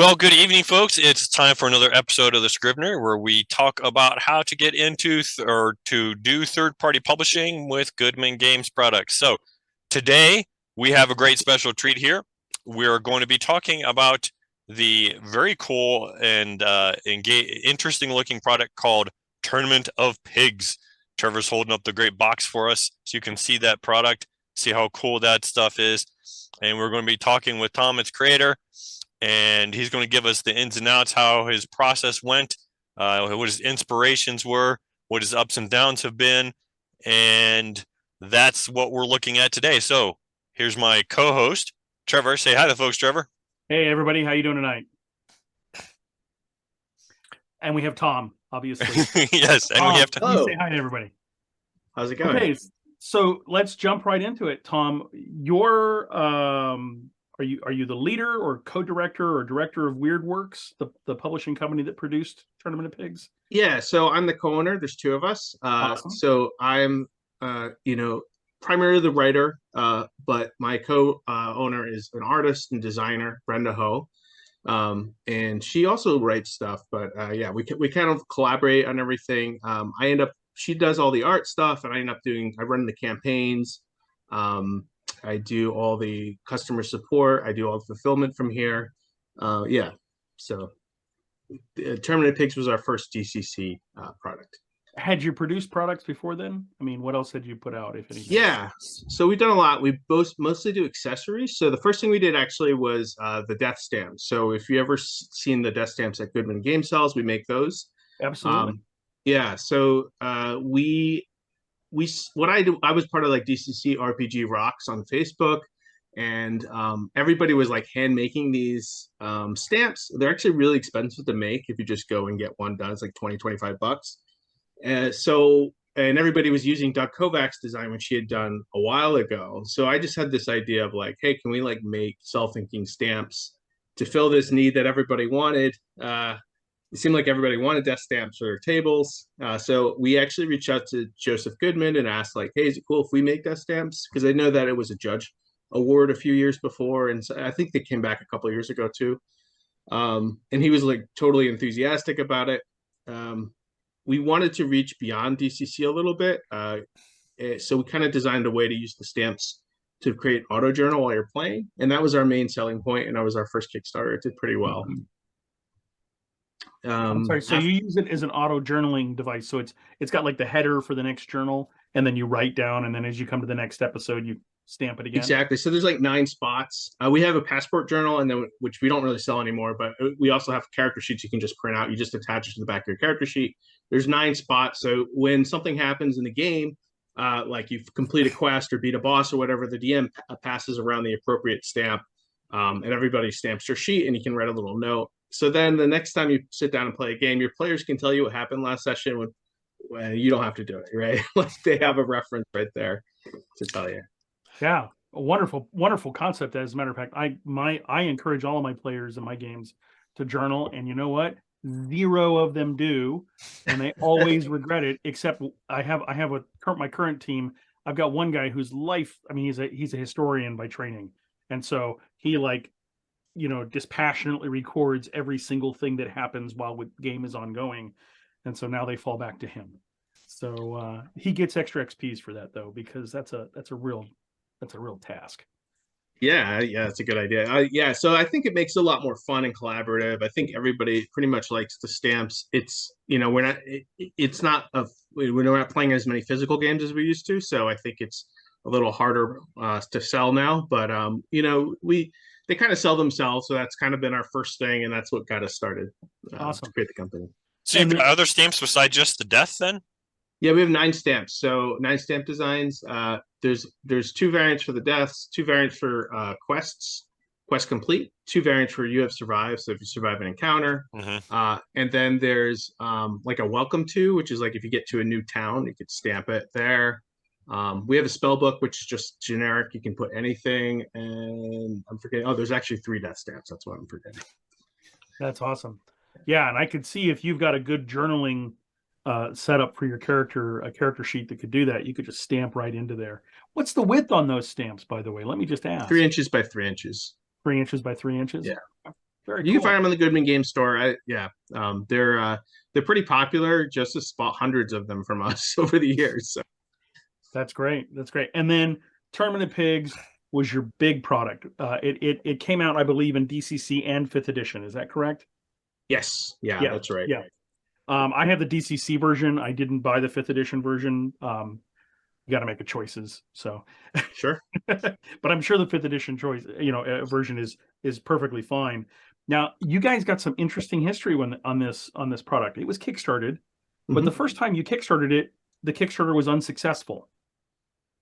Well, good evening, folks. It's time for another episode of the Scrivenery where we talk about how to get into or to do third-party publishing with Goodman Games products. So today we have a great special treat here. We're going to be talking about the very cool and interesting looking product called Tournament of Pigs. Trevor's holding up the great box for us so you can see that product, see how cool that stuff is. And we're going to be talking with Thom, its creator, and he's going to give us the ins and outs, how his process went, what his inspirations were, what his ups and downs have been, and that's what we're looking at today. So here's my co-host, Trevor. Say hi to folks, Trevor. Hey, everybody. How you doing tonight? And we have Thom, obviously. Yes, and Thom, we have to. you say hi to everybody. How's it going? Okay, so let's jump right into it. Thom, you're are you the leader or co-director or director of WeirdWorks, the publishing company that produced Tournament of Pigs? Yeah, so I'm the co-owner. There's two of us. Awesome. So I'm primarily the writer, but my co-owner is an artist and designer, Brenda Ho. And she also writes stuff, but yeah, we kind of collaborate on everything. She does all the art stuff, and I run the campaigns. I do all the customer support. I do all the fulfillment from here. Yeah, so Terminated Pigs was our first DCC product. Had you produced products before then? I mean, what else had you put out, if anything? Yeah, so we've done a lot. We both mostly do accessories. So the first thing we did actually was the death stamps. So if you ever seen the death stamps at Goodman Game Cells, we make those. Absolutely. Yeah, so what I do, I was part of like DCC RPG Rocks on Facebook, and everybody was like hand making these stamps. They're actually really expensive to make if you just go and get one done. It's like 20-25 bucks. And everybody was using Doug Kovac's design, which she had done a while ago. So I just had this idea of like, hey, can we like make self-inking stamps to fill this need that everybody wanted? It seemed like everybody wanted death stamps for their tables. So we actually reached out to Joseph Goodman and asked like, hey, is it cool if we make death stamps? Because I know that it was a judge award a few years before. And so I think they came back a couple of years ago too. And he was like totally enthusiastic about it. We wanted to reach beyond DCC a little bit. So we kind of designed a way to use the stamps to create auto journal while you're playing. And that was our main selling point. And that was our first Kickstarter. It did pretty well. I'm sorry. So you use it as an auto journaling device. So it's got like the header for the next journal, and then you write down, and then as you come to the next episode, you stamp it again. Exactly. So there's like 9 spots. We have a passport journal, and then which we don't really sell anymore, but we also have character sheets you can just print out. You just attach it to the back of your character sheet. There's 9 spots. So when something happens in the game, like you've completed a quest or beat a boss or whatever, the DM passes around the appropriate stamp, and everybody stamps their sheet, and you can write a little note. So then the next time you sit down and play a game, your players can tell you what happened last session when you don't have to do it, right? Like they have a reference right there to tell you. Yeah, a wonderful concept. As a matter of fact, I encourage all of my players in my games to journal, and you know what? 0 of them do, and they always regret it. Except I have my current team. I've got one guy whose life. I mean, he's a historian by training, and so he dispassionately records every single thing that happens while the game is ongoing, and so now they fall back to him. So he gets extra XPs for that though, because that's a real task. Yeah, it's a good idea. Yeah, so I think it makes it a lot more fun and collaborative. I think everybody pretty much likes the stamps. It's we're not playing as many physical games as we used to, so I think it's a little harder to sell now. But they kind of sell themselves, so that's kind of been our first thing, and that's what got us started. Awesome. To create the company. So you've got other stamps besides just the death, then? Yeah, we have 9 stamps. So 9 stamp designs. There's 2 variants for the deaths, 2 variants for quests, quest complete, 2 variants for you have survived. So if you survive an encounter, and then there's like a welcome to, which is like if you get to a new town, you could stamp it there. We have a spell book, which is just generic. You can put anything, and I'm forgetting. Oh, there's actually 3 death stamps. That's what I'm forgetting. That's awesome. Yeah, and I could see if you've got a good journaling setup for your character, a character sheet that could do that, you could just stamp right into there. What's the width on those stamps, by the way? Let me just ask. 3 inches by 3 inches. 3 inches by 3 inches? Yeah. Very You cool. can find them in the Goodman Game Store. They're pretty popular. Just to spot hundreds of them from us over the years. So. That's great. That's great. And then Tournament of Pigs was your big product. It came out, I believe, in DCC and 5th edition. Is that correct? Yes, yeah, that's right. Yeah. I have the DCC version. I didn't buy the 5th edition version. You got to make the choices. So, Sure. but I'm sure the 5th edition choice, version is perfectly fine. Now, you guys got some interesting history on this product. It was Kickstarted, but the first time you Kickstarted it, the Kickstarter was unsuccessful.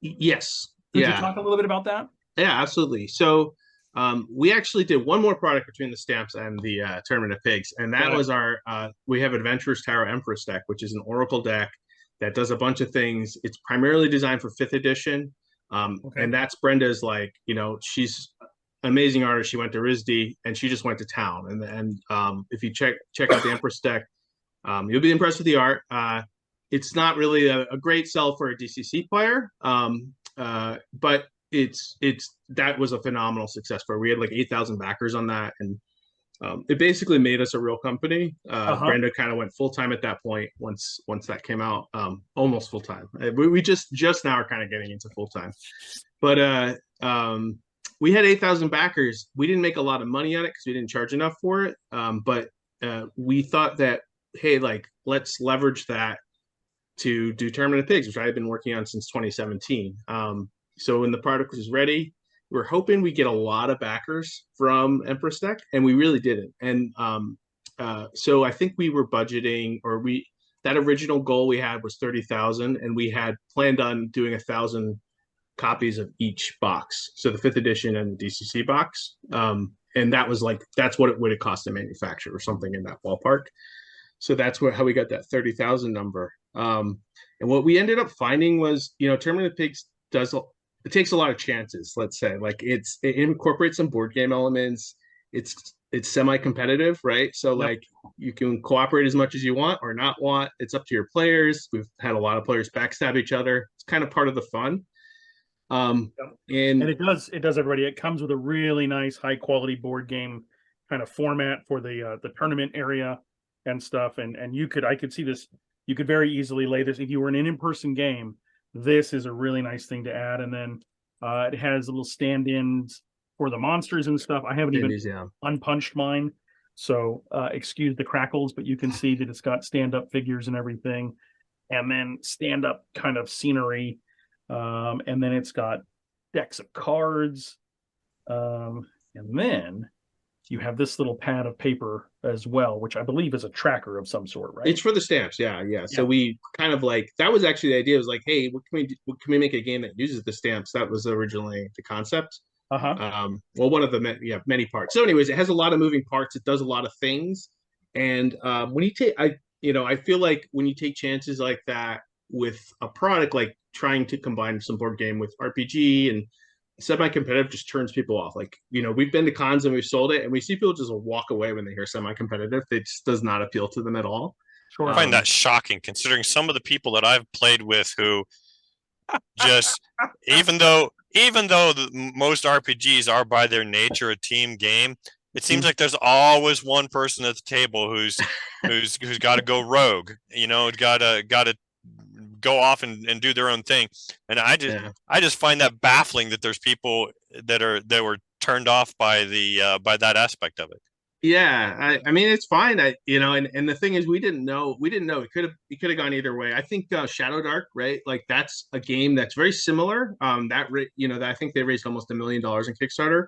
Yes. Could you talk a little bit about that? Yeah, absolutely. So we actually did one more product between the stamps and the Tournament of Pigs, and that was our we have Adventurers Tower Empress deck, which is an Oracle deck that does a bunch of things. It's primarily designed for 5th edition, and that's Brenda's she's an amazing artist. She went to RISD and she just went to town. And if you check out the Empress deck, you'll be impressed with the art. It's not really a great sell for a DCC player, but that was a phenomenal success for her. We had like 8,000 backers on that, and it basically made us a real company. Brenda kind of went full time at that point once that came out, almost full time. We just now are kind of getting into full time, but we had 8,000 backers. We didn't make a lot of money on it because we didn't charge enough for it, but we thought that, hey, let's leverage that to do Tournament of Pigs, which I had been working on since 2017. So when the product was ready, we were hoping we get a lot of backers from Empress deck, and we really didn't. And so I think we were budgeting, that original goal we had was 30,000, and we had planned on doing 1,000 copies of each box. So the 5th edition and the DCC box. And that's what it would have cost to manufacture, or something in that ballpark. So that's how we got that 30,000 number. And what we ended up finding was, Tournament of Pigs it takes a lot of chances, let's say. It incorporates some board game elements. It's semi-competitive, right? So you can cooperate as much as you want or not want. It's up to your players. We've had a lot of players backstab each other. It's kind of part of the fun. And it does everybody. It comes with a really nice high quality board game kind of format for the tournament area and stuff. And I could see this. You could very easily lay this if you were in an in-person game. This is a really nice thing to add. And then it has little stand-ins for the monsters and stuff. I haven't even unpunched mine, so excuse the crackles, but you can see that it's got stand-up figures and everything, and then stand-up kind of scenery, and then it's got decks of cards, and then you have this little pad of paper as well, which I believe is a tracker of some sort, right? It's for the stamps, yeah. So we kind of that was actually the idea. It was like, hey, what can we make a game that uses the stamps? That was originally the concept. Well, one of the many parts. So, anyways, it has a lot of moving parts. It does a lot of things, and when you take, I feel like when you take chances like that with a product, like trying to combine some board game with RPG and semi-competitive, just turns people off. We've been to cons and we've sold it, and we see people just walk away when they hear semi-competitive. It just does not appeal to them at all. Sure. I find that shocking, considering some of the people that I've played with who just, even though most RPGs are by their nature a team game, it seems like there's always one person at the table who's got to go rogue. Got to go off and do their own thing. And I just find that baffling that there's people that were turned off by that aspect of it. Yeah, I mean, it's fine. And the thing is, we didn't know. It could have gone either way. I think Shadow Dark, right? That's a game that's very similar. That I think they raised almost $1 million in Kickstarter.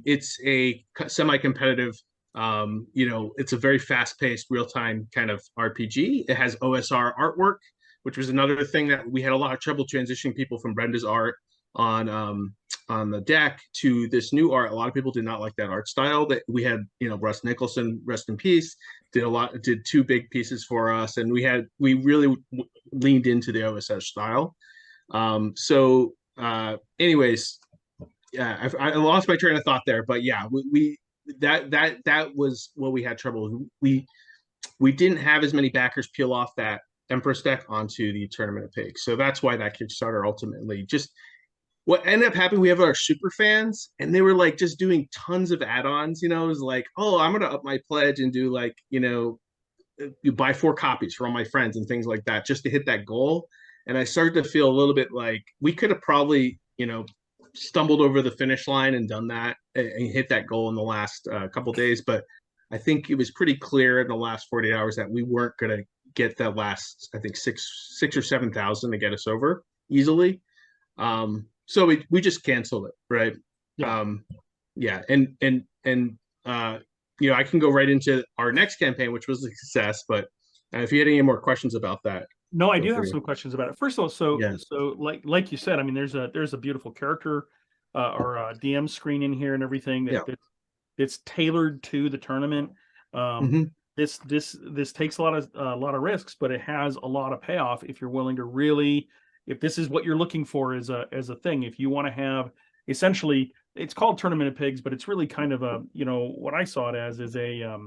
It's a semi-competitive. It's a very fast-paced, real-time kind of RPG. It has OSR artwork, which was another thing that we had a lot of trouble transitioning people from Brenda's art on the deck to this new art. A lot of people did not like that art style that we had. Russ Nicholson, rest in peace, did 2 big pieces for us, and we really leaned into the OSR style. Anyways, I lost my train of thought there, but yeah, that was what we had trouble with. We didn't have as many backers peel off that Empress deck onto the Tournament of Pigs, so that's why that Kickstarter ultimately what ended up happening, we have our super fans, and they were like just doing tons of add-ons. You know, it was like, oh, I'm gonna up my pledge and do like, you buy 4 copies for all my friends and things like that just to hit that goal. And I started to feel a little bit like we could have probably, stumbled over the finish line and done that and hit that goal in the last couple days. But I think it was pretty clear in the last 48 hours that we weren't going to get that last, I think six or 7,000 to get us over easily. So we just canceled it, right? Yeah. Yeah, I can go right into our next campaign, which was a success. But if you had any more questions about that, No, I feel do have free. some questions about it. First of all, so Yeah. so like you said, I mean, there's a beautiful character or DM screen in here and everything Yeah. it's tailored to the tournament. Mhm. This takes a lot of risks, but it has a lot of payoff if you're willing to really, if this is what you're looking for as a thing. If you want to have, essentially, it's called Tournament of Pigs, but it's really kind of a, what I saw it as is a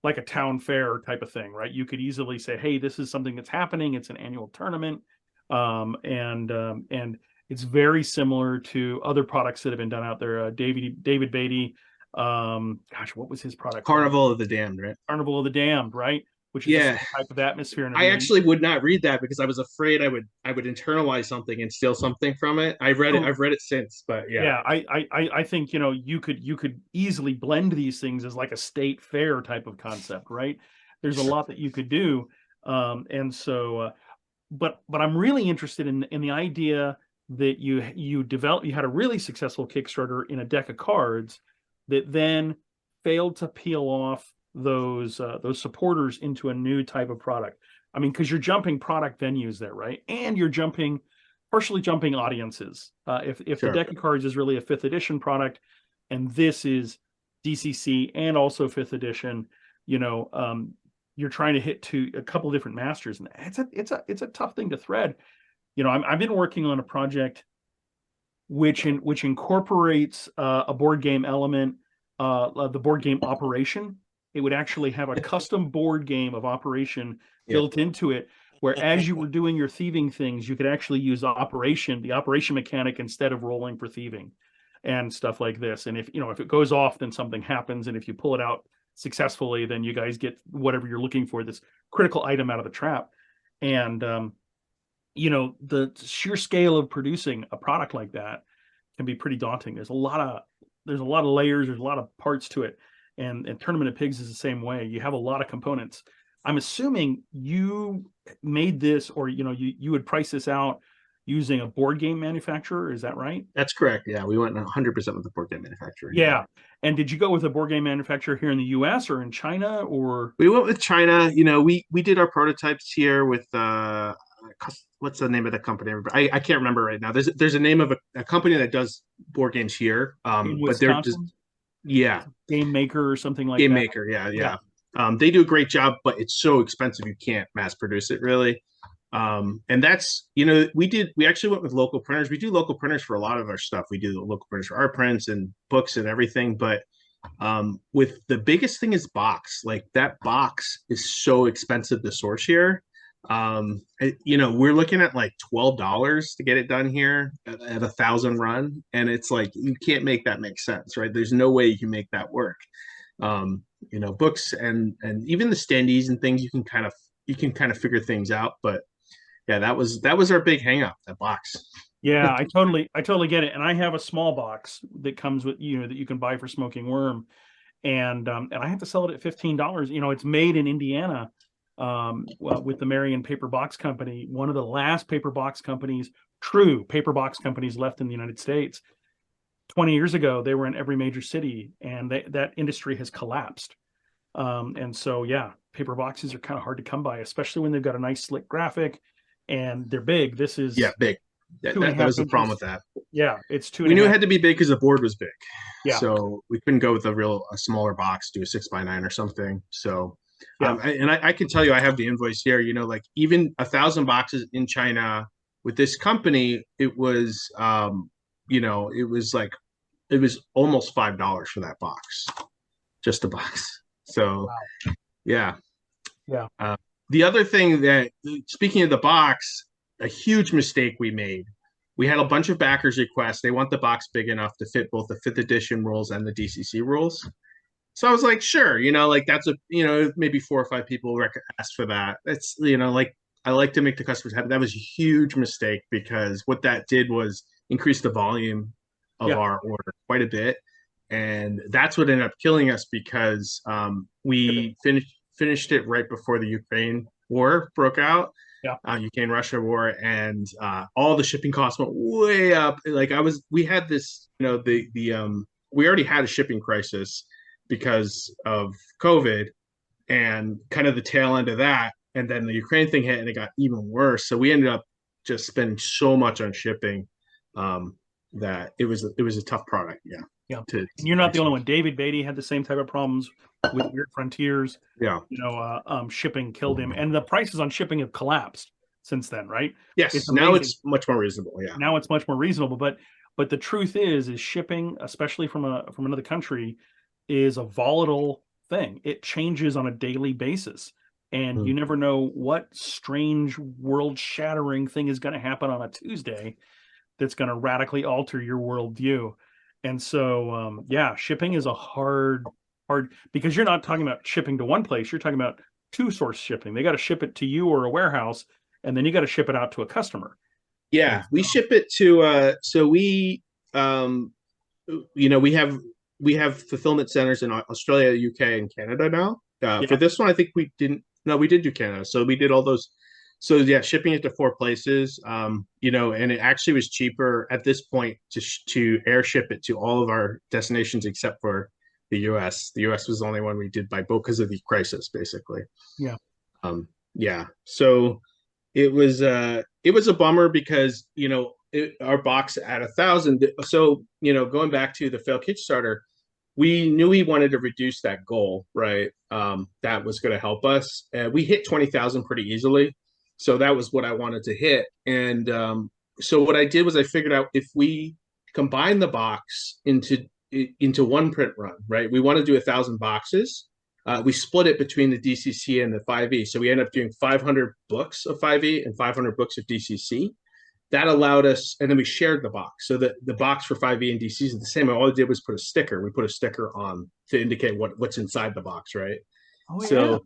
like a town fair type of thing, right? You could easily say, hey, this is something that's happening. It's an annual tournament. And it's very similar to other products that have been done out there. David Beatty, gosh, what was his product called? Carnival of the Damned, right? Carnival of the Damned, right? Which is the Yeah. same type of atmosphere and I everything. actually would not read that because I was afraid I would internalize something and steal something from it. I've read it since, but yeah. I think you could easily blend these things as like a state fair type of concept, right? There's a lot that you could do, and so but I'm really interested in the idea that you had a really successful Kickstarter in a deck of cards that then failed to peel off those supporters into a new type of product. I mean, because you're jumping product venues there, right? And you're partially jumping audiences. If the Sure. deck of cards is really a 5th edition product, and this is DCC and also 5th edition, you're trying to hit to a couple different masters, and it's a tough thing to thread. I've been working on a project which incorporates a board game element, the board game Operation. It would actually have a custom board game of Operation built into it, where as you were doing your thieving things, you could actually use the operation mechanic instead of rolling for thieving and stuff like this. And if it goes off, then something happens, and if you pull it out successfully, then you guys get whatever you're looking for, this critical item out of the trap. And the sheer scale of producing a product like that can be pretty daunting. There's a lot of layers, there's a lot of parts to it. And Tournament of Pigs is the same way. You have a lot of components. I'm assuming you made this, or you would price this out using a board game manufacturer. Is that right? That's correct. Yeah, we went 100% with the board game manufacturer. Yeah. And did you go with a board game manufacturer here in the US or in China, or? We went with China. We did our prototypes here with what's the name of the company? I can't remember right now. There's a name of a company that does board games here. In But they're just Wisconsin? Game Maker or something like Game that. Maker. Yeah. They do a great job, but it's so expensive you can't mass produce it really. And that's, we actually went with local printers. We do local printers for a lot of our stuff. We do local printers for our prints and books and everything. But with the biggest thing is box. Like that box is so expensive to source here. We're looking at like $12 to get it done here at 1,000 run, and it's like you can't make that make sense, right? There's no way you can make that work. Books and even the standees and things, you can kind of figure things out, but yeah, that was our big hang up, that box. Yeah, I totally get it. And I have a small box that comes with, that you can buy for Smoking Wyrm. And I have to sell it at $15. It's made in Indiana, with the Marion Paper Box Company, one of the last true paper box companies left in the United States. 20 years ago, they were in every major city, and that industry has collapsed. And so, yeah, paper boxes are kind of hard to come by, especially when they've got a nice slick graphic and they're big. This is big. That was the problem with that. Yeah, it's 2.5. We knew it had to be big because the board was big. Yeah. So we couldn't go with a smaller box, do a 6x9 or something. So, yeah. I can tell you, I have the invoice here. Like even 1,000 boxes in China with this company, it was, it was almost $5 for that box, just a box. So, wow. Yeah. The other thing that, speaking of the box, a huge mistake we made we had a bunch of backers requests. They want the box big enough to fit both the 5th edition rules and the DCC rules. So I was like, sure, like that's maybe 4 or 5 people asked for that. It's, like I like to make the customers happy. That was a huge mistake because what that did was increase the volume of our order quite a bit. And that's what ended up killing us because we finished it right before the Ukraine war broke out. Ukraine-Russia war, and all the shipping costs went way up. Like we had this, we already had a shipping crisis because of COVID and kind of the tail end of that. And then the Ukraine thing hit and it got even worse. So we ended up just spending so much on shipping that it was a tough product. Yeah. Yeah. And you're not the only one. David Beatty had the same type of problems with Weird Frontiers. Yeah. Shipping killed him. And the prices on shipping have collapsed since then, right? Yes. Now it's much more reasonable. Yeah. Now it's much more reasonable. But the truth is shipping, especially from another country, is a volatile thing. It changes on a daily basis. And you never know what strange world-shattering thing is going to happen on a Tuesday that's going to radically alter your worldview. And so, shipping is a hard, because you're not talking about shipping to one place. You're talking about 2-source shipping. They got to ship it to you or a warehouse, and then you got to ship it out to a customer. Yeah, we ship it to. So we, we have fulfillment centers in Australia, UK, and Canada now. For this one, I think we didn't. No, we did do Canada. So we did all those. So yeah, shipping it to 4 places, and it actually was cheaper at this point to airship it to all of our destinations except for the U.S. The U.S. was the only one we did by boat because of the crisis, basically. Yeah. So it was a bummer because our box at 1,000. So going back to the failed Kickstarter, we knew we wanted to reduce that goal, right? That was going to help us. We hit 20,000 pretty easily. So that was what I wanted to hit. And so what I did was I figured out if we combine the box into one print run, right? We want to do 1,000 boxes. We split it between the DCC and the 5e. So we ended up doing 500 books of 5e and 500 books of DCC. That allowed us, and then we shared the box. So the box for 5e and DCC is the same. All I did was put a sticker. We put a sticker on to indicate what's inside the box, right? Oh, yeah. So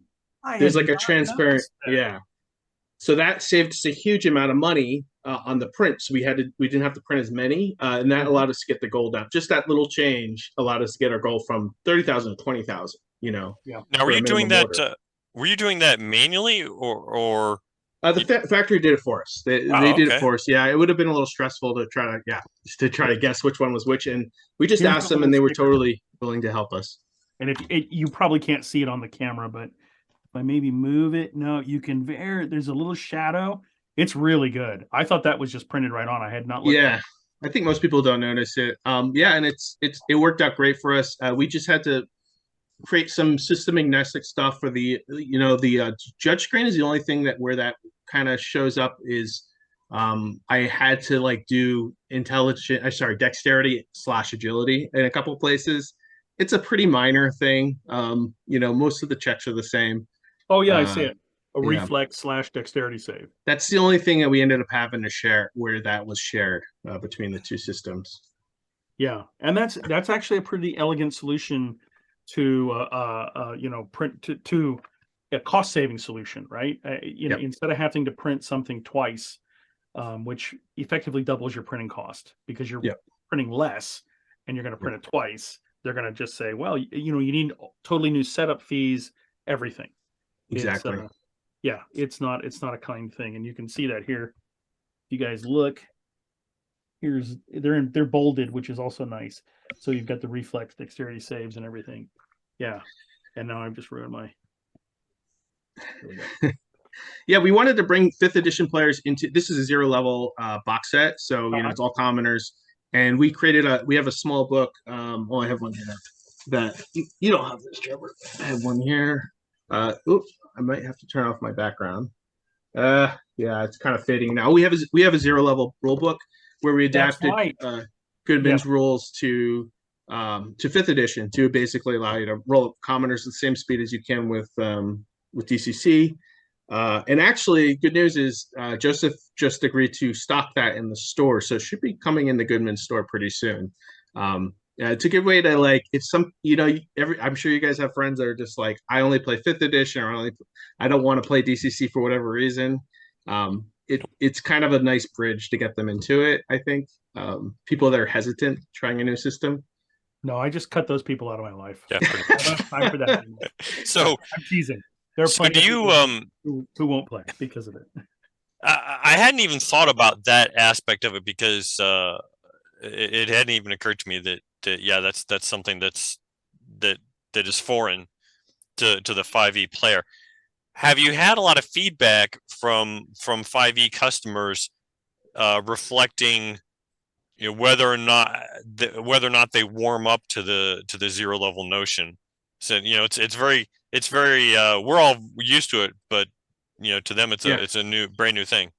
there's like a transparent, So that saved us a huge amount of money on the print. So we didn't have to print as many, and that allowed us to get the goal down. Just that little change allowed us to get our goal from 30,000 to 20,000. Now, were you doing that? Were you doing that manually, or the factory did it for us? They did it for us. Yeah, it would have been a little stressful to try to guess which one was which, and we just asked them, and they were totally willing to help us. And if you probably can't see it on the camera, but if I maybe move it, no, you can. There's a little shadow. It's really good. I thought that was just printed right on. I had not looked. Yeah, I think most people don't notice it. And it worked out great for us. We just had to create some system agnostic stuff for the judge screen is the only thing where that kind of shows up is I had to do dexterity / agility in a couple of places. It's a pretty minor thing. Most of the checks are the same. Oh yeah, I see it. A reflex / dexterity save. That's the only thing that we ended up having to share where that was shared between the 2 systems. Yeah, and that's actually a pretty elegant solution to print to a cost saving solution, right? Instead of having to print something twice, which effectively doubles your printing cost because you're printing less and you're going to print it twice. They're going to just say, well, you need totally new setup fees, everything. Exactly. It's not a kind thing, and you can see that here. If you guys look, they're bolded, which is also nice. So you've got the reflex dexterity saves and everything. Yeah. And now I've just ruined my. We wanted to bring 5th edition players into this is a 0 level box set. So, it's all commoners. And we have a small book. I have one here that you don't have this, Trevor. I have one here. I might have to turn off my background. It's kind of fading now. We have a 0 level rule book where we adapted Goodman's rules to 5th edition to basically allow you to roll commoners at the same speed as you can with DCC. And actually, good news is Joseph just agreed to stock that in the store, so it should be coming in the Goodman store pretty soon. It's a good way to like if some I'm sure you guys have friends that are just like I only play fifth edition or I don't want to play DCC for whatever reason. It's kind of a nice bridge to get them into it. I think people that are hesitant trying a new system. No, I just cut those people out of my life. Yeah, pretty I don't have time for that anymore. So I'm teasing. There are so plenty do of you people who won't play because of it. I hadn't even thought about that aspect of it because it hadn't even occurred to me that yeah, that's something that is foreign to the 5e player. Have you had a lot of feedback from 5e customers reflecting whether or not they warm up to the zero level notion? So it's very we're all used to it, but to them it's a brand new thing.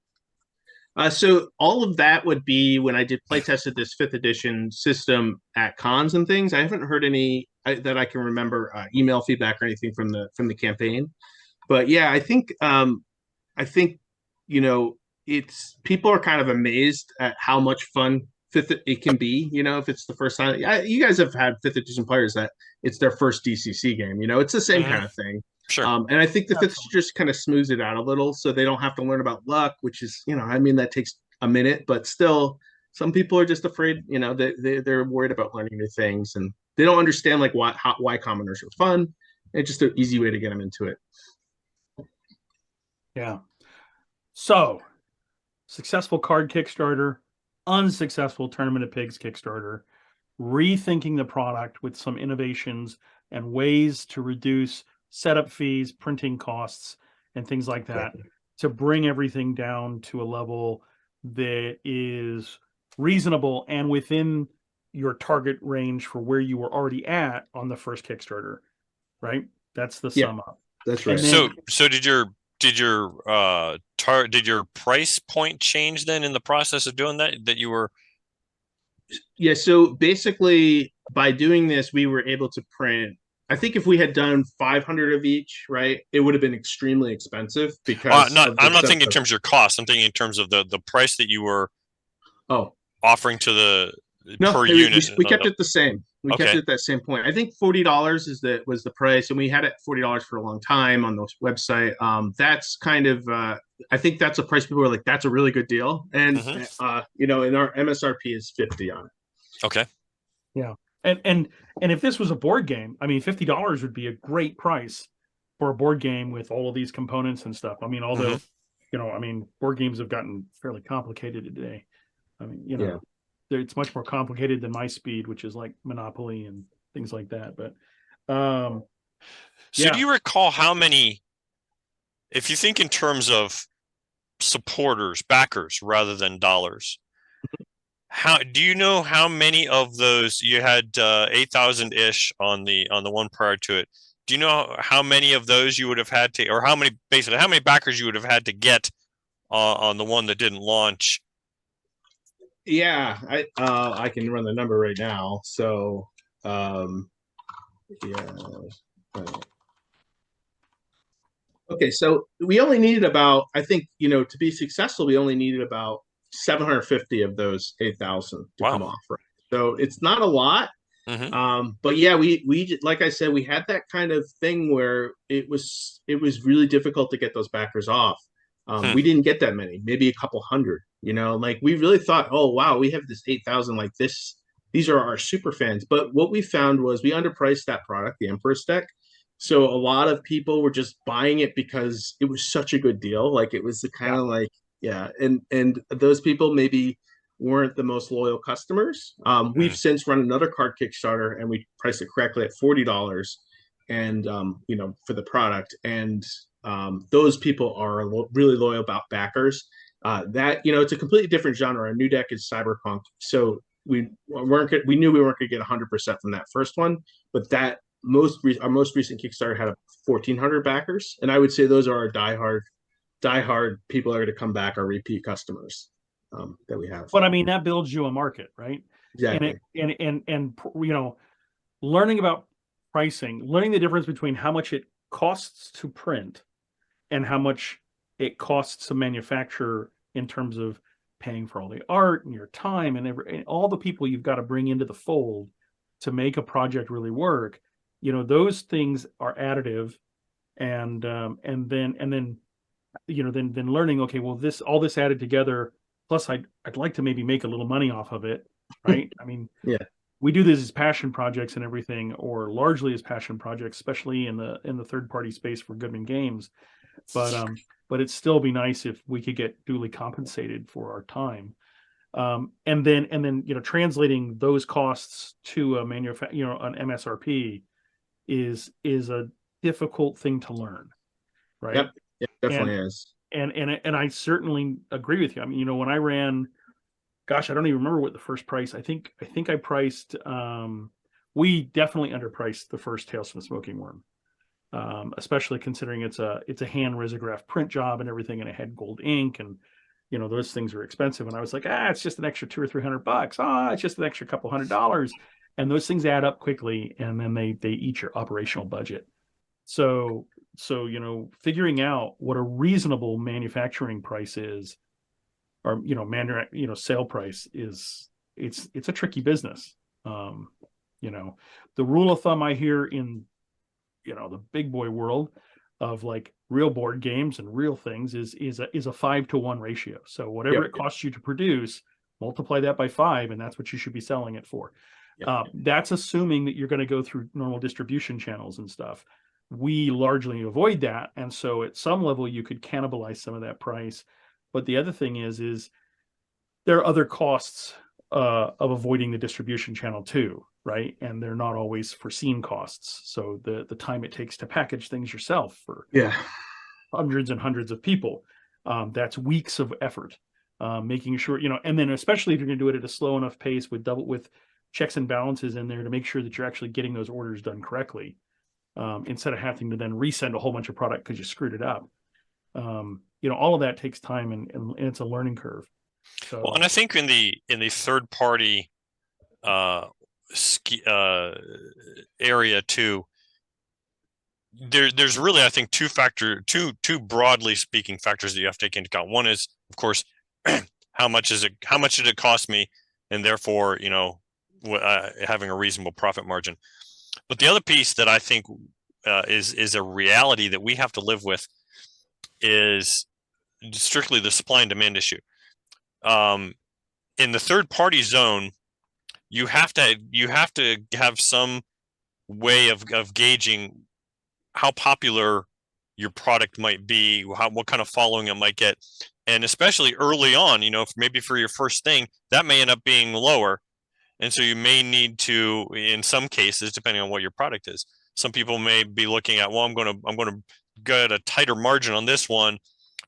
So all of that would be when I did play tested this fifth edition system at cons and things. I haven't heard any that I can remember email feedback or anything from the campaign. But yeah, I think it's people are kind of amazed at how much fun fifth it can be. If it's the first time, you guys have had fifth edition players that it's their first DCC game. It's the same kind of thing. Sure. And I think the fifth just kind of smooths it out a little, so they don't have to learn about luck, which is that takes a minute, but still, some people are just afraid. They're worried about learning new things, and they don't understand like why commoners are fun. It's just an easy way to get them into it. Yeah. So, successful card Kickstarter, unsuccessful Tournament of Pigs Kickstarter, rethinking the product with some innovations and ways to reduce setup fees, printing costs, and things like that to bring everything down to a level that is reasonable and within your target range for where you were already at on the first Kickstarter, right? That's the sum up. That's right. Then, so did your price point change then in the process of doing that you were? Yeah, so basically by doing this, we were able to print. I think if we had done 500 of each, right, it would have been extremely expensive because I'm not thinking in terms of your cost. I'm thinking in terms of the price that you were offering to the per unit. We kept it the same. We kept it at that same point. I think $40 was the price, and we had it $40 for a long time on the website. That's kind of I think that's a price people were like, that's a really good deal, and and our MSRP is 50 on it. Okay. Yeah. And if this was a board game, I mean, $50 would be a great price for a board game with all of these components and stuff. I mean, although, board games have gotten fairly complicated today. I mean, it's much more complicated than my speed, which is like Monopoly and things like that. But do you recall how many, if you think in terms of supporters, backers rather than dollars, how do you know how many of those you had 8,000 ish on the one prior to it? Do you know how many of those you would have had to, or how many backers you would have had to get on the one that didn't launch? Yeah, I can run the number right now. So, okay, so we only needed about, I think, to be successful, we only needed about 750 of those 8,000 to come off. Right? So it's not a lot. But yeah, we like I said, we had that kind of thing where it was really difficult to get those backers off. We didn't get that many, maybe a couple hundred. Like we really thought, oh wow, we have this 8,000 like this. These are our super fans. But what we found was we underpriced that product, the Empress deck. So a lot of people were just buying it because it was such a good deal. Like it was the kind of like, and those people maybe weren't the most loyal customers. We've since run another card Kickstarter and we priced it correctly at $40 and for the product. And those people are really loyal about backers. It's a completely different genre. Our new deck is cyberpunk. So we knew we weren't gonna get 100% from that first one, but that our most recent Kickstarter had 1,400 backers, and I would say those are our diehard people that are going to come back, our repeat customers that we have. But I mean, that builds you a market, right? Exactly. And learning about pricing, learning the difference between how much it costs to print and how much it costs a manufacturer in terms of paying for all the art and your time and all the people you've got to bring into the fold to make a project really work. Those things are additive, and then then learning, okay, well, all this added together, plus I'd like to maybe make a little money off of it, right? I mean, Yeah. we do this as passion projects and everything, or largely as passion projects, especially in the third party space for Goodman Games. But it'd still be nice if we could get duly compensated for our time. And then translating those costs to a an MSRP is a difficult thing to learn, right? Yep, it definitely is. And I certainly agree with you. I mean, when I ran, gosh, I don't even remember what the first price. I think I priced. We definitely underpriced the first Tales from the Smoking Worm, especially considering it's a hand risograph print job and everything, and it had gold ink, and those things are expensive. And I was like, it's just an extra $200 or $300. It's just an extra couple $100, and those things add up quickly, and then they eat your operational budget. So figuring out what a reasonable manufacturing price is, or sale price is, it's a tricky business. The rule of thumb I hear in the big boy world of like real board games and real things is a 5-to-1 ratio. So whatever it costs you to produce, multiply that by 5, and that's what you should be selling it for. That's assuming that you're going to go through normal distribution channels and stuff. We largely avoid that, and so at some level you could cannibalize some of that price. But the other thing is there are other costs of avoiding the distribution channel too, right? And they're not always foreseen costs. So the time it takes to package things yourself for hundreds and hundreds of people, that's weeks of effort, making sure, and then especially if you're going to do it at a slow enough pace with checks and balances in there to make sure that you're actually getting those orders done correctly, instead of having to then resend a whole bunch of product because you screwed it up. All of that takes time, and it's a learning curve. So, well, and I think in the third party area too, there's really, I think, two broadly speaking factors that you have to take into account. One is, of course, how much did it cost me, and therefore having a reasonable profit margin. But the other piece that I think is a reality that we have to live with is strictly the supply and demand issue. In the third party zone, you have to have some way of gauging how popular your product might be, what kind of following it might get, and especially early on, maybe for your first thing, that may end up being lower, and so you may need to, in some cases, depending on what your product is, some people may be looking at, well, I'm going to get a tighter margin on this one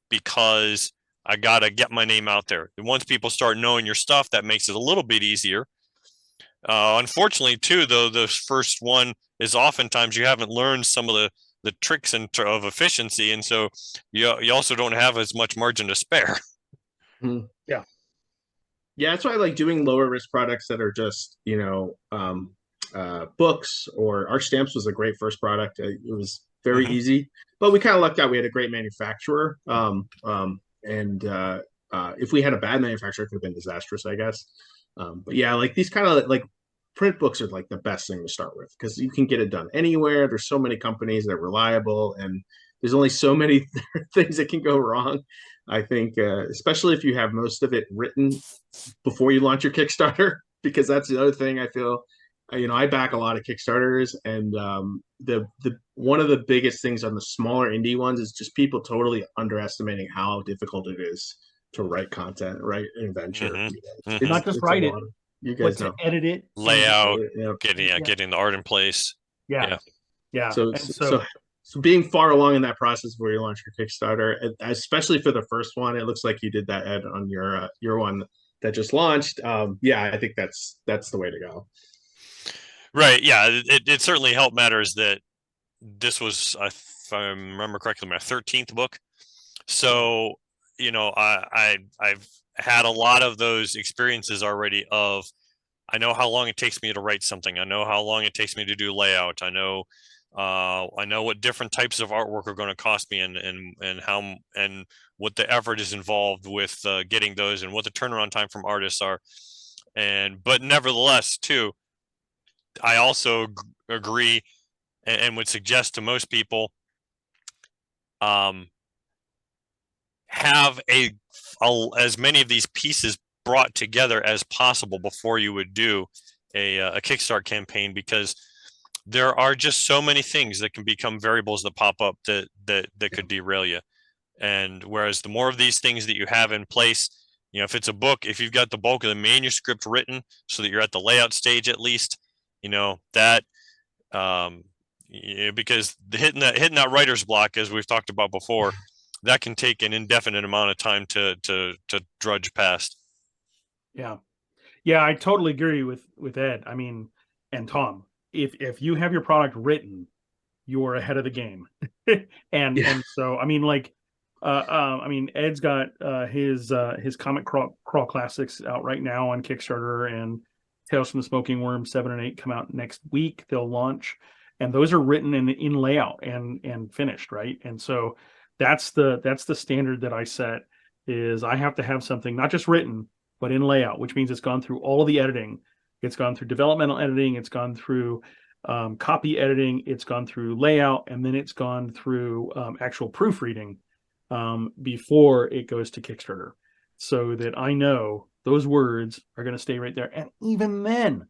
because I got to get my name out there. And once people start knowing your stuff, that makes it a little bit easier. Unfortunately, too, though, the first one is oftentimes you haven't learned some of the tricks of efficiency, and so you also don't have as much margin to spare. Yeah, that's why I like doing lower risk products that are just, books, or Arch Stamps was a great first product. It was very easy, but we kind of lucked out. We had a great manufacturer. And if we had a bad manufacturer, it could have been disastrous, I guess. But yeah, like these kind of like print books are like the best thing to start with because you can get it done anywhere. There's so many companies that are reliable, and there's only so many things that can go wrong. I think, especially if you have most of it written before you launch your Kickstarter, because that's the other thing I feel. I back a lot of Kickstarters, and the one of the biggest things on the smaller indie ones is just people totally underestimating how difficult it is to write content, write an adventure. Not just write it, you guys know, to edit it, layout, getting the art in place. Yeah. So being far along in that process where you launch your Kickstarter, especially for the first one, it looks like you did that, Ed, on your one that just launched. I think that's the way to go. Right. Yeah. It certainly helped matters that this was, if I remember correctly, my 13th book. So, I've had a lot of those experiences already of, I know how long it takes me to write something. I know how long it takes me to do layout. I know I know what different types of artwork are going to cost me, and how and what the effort is involved with getting those, and what the turnaround time from artists are. But nevertheless, too, I also agree and would suggest to most people, have as many of these pieces brought together as possible before you would do a Kickstarter campaign, because there are just so many things that can become variables that pop up that could derail you. And whereas the more of these things that you have in place, if it's a book, if you've got the bulk of the manuscript written so that you're at the layout stage at least, that because hitting that writer's block, as we've talked about before, that can take an indefinite amount of time to drudge past. Yeah. Yeah, I totally agree with Ed. I mean, and Tom, if you have your product written, you're ahead of the game. And so I mean, like, Ed's got his Comic Crawl Classics out right now on Kickstarter, and Tales from the Smoking Worm 7 and 8 come out next week. They'll launch, and those are written in layout and finished, right? And so that's the standard that I set, is I have to have something not just written but in layout, which means it's gone through all of the editing. It's gone through developmental editing. It's gone through copy editing. It's gone through layout, and then it's gone through actual proofreading before it goes to Kickstarter, so that I know those words are going to stay right there. And even then,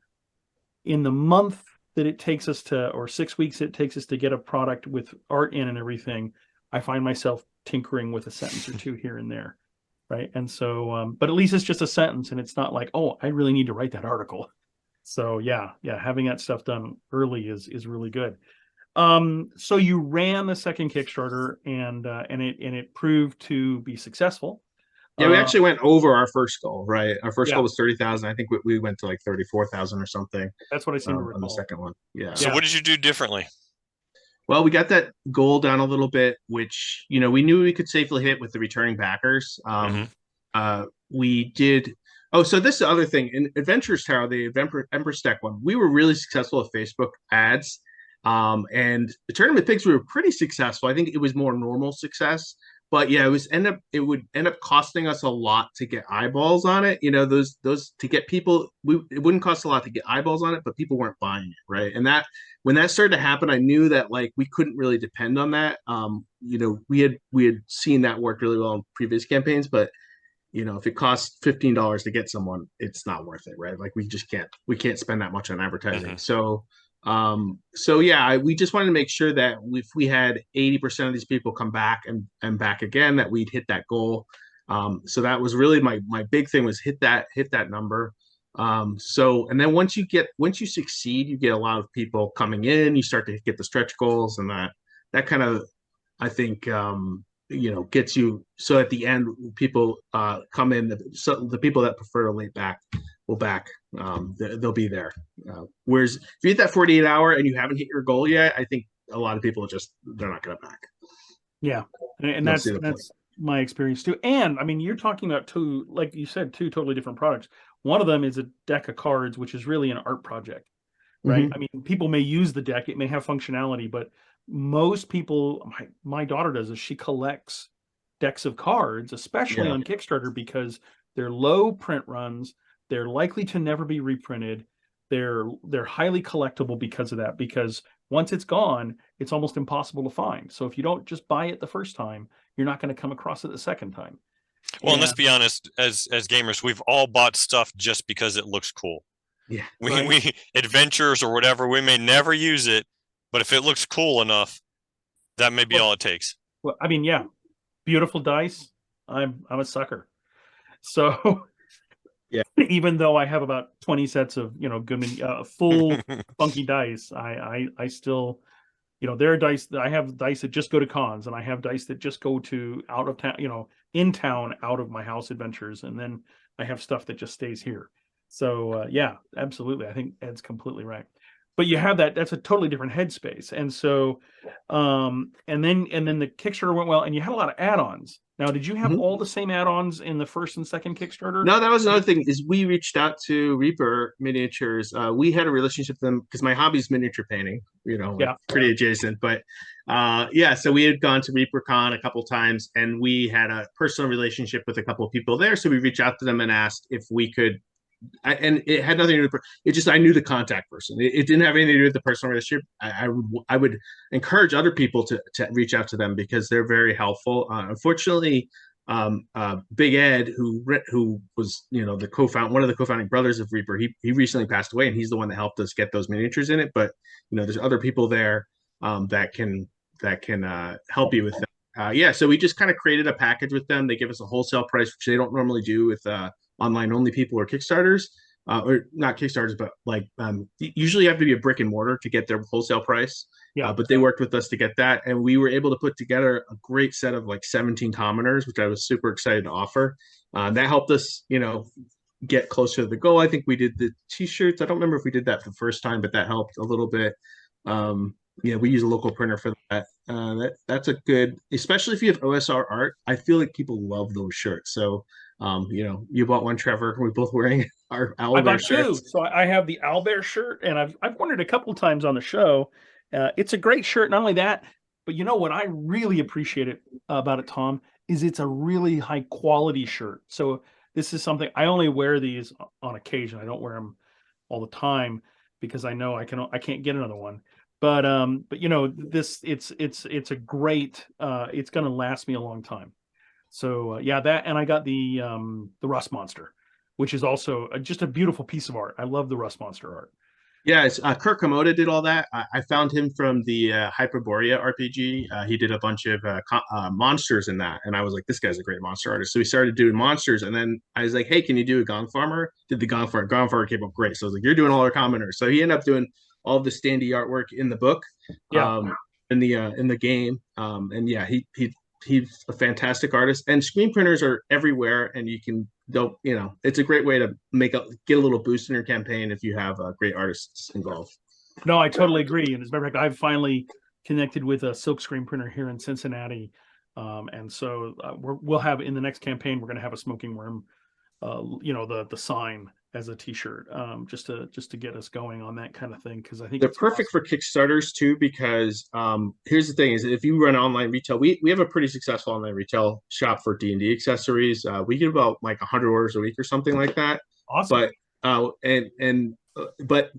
in the month that it takes us to, or 6 weeks it takes us to get a product with art in and everything, I find myself tinkering with a sentence or two here and there. Right. And so, but at least it's just a sentence, and it's not like, oh, I really need to write that article. So yeah, having that stuff done early is really good. So you ran the second Kickstarter, and it proved to be successful. Yeah, we actually went over our first goal, right? Our first Yeah. goal was 30,000. I think we went to like 34,000 or something That's what I seem to on the recall. second one. Yeah. So what did you do differently? Well, we got that goal down a little bit, which we knew we could safely hit with the returning backers. We did. Oh, so this is the other thing in Adventures Tower, the Emperor Stack one. We were really successful at Facebook ads, and the Tournament Pigs, we were pretty successful. I think it was more normal success, but yeah, it would end up costing us a lot to get eyeballs on it. Those to get people. It wouldn't cost a lot to get eyeballs on it, but people weren't buying it, right? And that when that started to happen, I knew that like we couldn't really depend on that. We had seen that work really well in previous campaigns, but if it costs $15 to get someone, it's not worth it, right? Like we can't spend that much on advertising. So yeah, we just wanted to make sure that if we had 80% of these people come back and back again, that we'd hit that goal. So that was really my big thing, was hit that number. And then once you succeed, you get a lot of people coming in, you start to get the stretch goals, and that kind of, I think, gets you. So at the end, people come in, so the people that prefer to late back will back. They'll be there. Whereas if you hit that 48 hour and you haven't hit your goal yet, I think a lot of people they're not going to back. Yeah. And that's my experience too. And I mean, you're talking about two, like you said, two totally different products. One of them is a deck of cards, which is really an art project, right? I mean, people may use the deck, it may have functionality, but most people, my daughter does this, she collects decks of cards, especially on Kickstarter, because they're low print runs, they're likely to never be reprinted, they're highly collectible because of that, because once it's gone, it's almost impossible to find. So if you don't just buy it the first time, you're not going to come across it the second time. Well, and let's be honest, as gamers, we've all bought stuff just because it looks cool. Yeah. We adventures or whatever, we may never use it, but if it looks cool enough, that may be all it takes. Well, I mean, yeah, beautiful dice. I'm a sucker. So yeah, even though I have about 20 sets of Goodman full funky dice, I still, there are dice that I have dice that just go to cons, and I have dice that just go to out of town, in town, out of my house adventures, and then I have stuff that just stays here. So yeah, absolutely. I think Ed's completely right. but you have that's a totally different headspace. And so and then the Kickstarter went well, and you had a lot of add-ons. Now, did you have all the same add-ons in the first and second Kickstarter? No, that was another thing, is we reached out to Reaper Miniatures. We had a relationship with them because my hobby is miniature painting, Yeah. pretty adjacent. But yeah, so we had gone to ReaperCon a couple times, and we had a personal relationship with a couple of people there. So we reached out to them and asked if we could. And it had nothing to do with it. Just I knew the contact person. It didn't have anything to do with the personal relationship. I would encourage other people to reach out to them because they're very helpful. Unfortunately, Big Ed, who was one of the co-founding brothers of Reaper, he recently passed away, and he's the one that helped us get those miniatures in it. But there's other people there that can help you with that. Yeah, so we just kind of created a package with them. They give us a wholesale price, which they don't normally do with online only people or Kickstarters, or not Kickstarters, but like usually you have to be a brick and mortar to get their wholesale price. Yeah. But they worked with us to get that, and we were able to put together a great set of like 17 commoners, which I was super excited to offer. That helped us, get closer to the goal. I think we did the t-shirts. I don't remember if we did that for the first time, but that helped a little bit. We use a local printer for that. That's a good, especially if you have OSR art. I feel like people love those shirts. So, you bought one, Trevor. We're both wearing our I Owlbear bought shirts. two. So I have the Owlbear shirt, and I've worn it a couple times on the show. It's a great shirt. Not only that, but what I really appreciate about it, Tom, is it's a really high quality shirt. So this is something I only wear these on occasion. I don't wear them all the time because I know I can't get another one. But this it's a great. It's going to last me a long time. So yeah, that, and I got the Rust Monster, which is also just a beautiful piece of art. I love the Rust Monster art. Yeah, it's Kurt Komoda did all that. I found him from the Hyperborea RPG. He did a bunch of monsters in that, and I was like, this guy's a great monster artist. So we started doing monsters, and then I was like, hey, can you do a Gong Farmer? Did the Gong Farmer? Gong Farmer came up great. So I was like, you're doing all our commoners. So he ended up doing all of the standee artwork in the book, in the game, and yeah, he's a fantastic artist. And screen printers are everywhere, and it's a great way to get a little boost in your campaign if you have great artists involved. No, I totally agree. And as a matter of fact, I've finally connected with a silk screen printer here in Cincinnati, and so we'll have, in the next campaign, we're going to have a Smoking Worm, the sign as a t-shirt, just to get us going on that kind of thing, because I think they're perfect for Kickstarters too, because here's the thing, is if you run online retail, we have a pretty successful online retail shop for D&D accessories. We get about like 100 orders a week or something like that. Awesome. But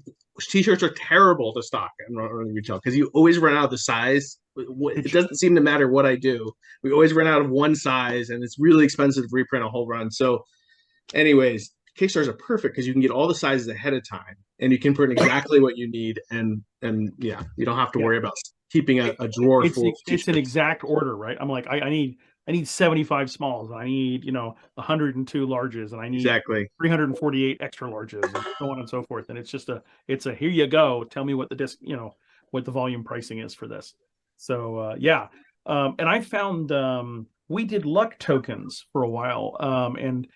t-shirts are terrible to stock in retail because you always run out of the size. It doesn't seem to matter what I do. We always run out of one size, and it's really expensive to reprint a whole run. So anyways, Kickstarters are perfect because you can get all the sizes ahead of time, and you can print exactly what you need, and yeah, you don't have to worry about keeping a drawer full. It's an exact order, right? I'm like, I need 75 smalls, and I need 102 larges, and I need 348 extra larges, and so on and so forth. And it's just a here you go. Tell me what the disc, what the volume pricing is for this. So yeah, and I found we did luck tokens for a while, and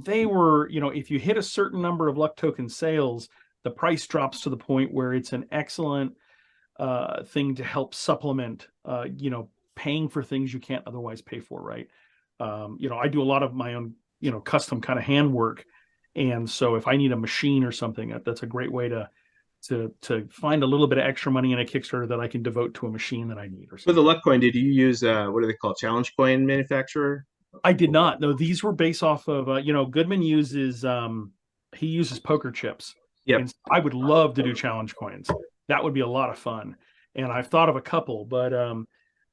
they were, if you hit a certain number of luck token sales, the price drops to the point where it's an excellent thing to help supplement, paying for things you can't otherwise pay for, right? I do a lot of my own, custom kind of handwork. And so if I need a machine or something, that's a great way to find a little bit of extra money in a Kickstarter that I can devote to a machine that I need. Or something. For the luck coin, did you use, what do they call it, challenge coin manufacturer? I did not. No, these were based off of, Goodman uses, he uses poker chips. Yeah. I would love to do challenge coins. That would be a lot of fun. And I've thought of a couple, but,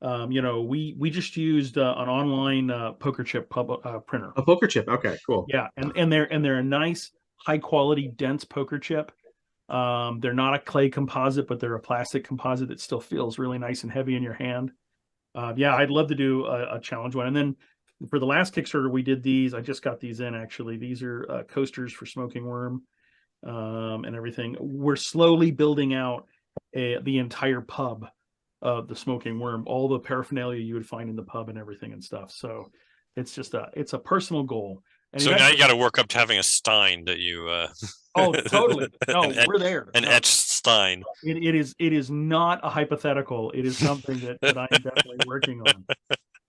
we just used an online poker chip printer. A poker chip. Okay, cool. Yeah. And they're a nice, high quality, dense poker chip. They're not a clay composite, but they're a plastic composite that still feels really nice and heavy in your hand. Yeah, I'd love to do a challenge one. And then for the last Kickstarter, we did these. I just got these in, actually. These are coasters for Smoking Worm and everything. We're slowly building out the entire pub of the Smoking Worm, all the paraphernalia you would find in the pub and everything and stuff. So it's just it's a personal goal. And so now you got to work up to having a Stein that you oh, totally. No, we're there. An etched Stein. It is not a hypothetical. It is something that I am definitely working on.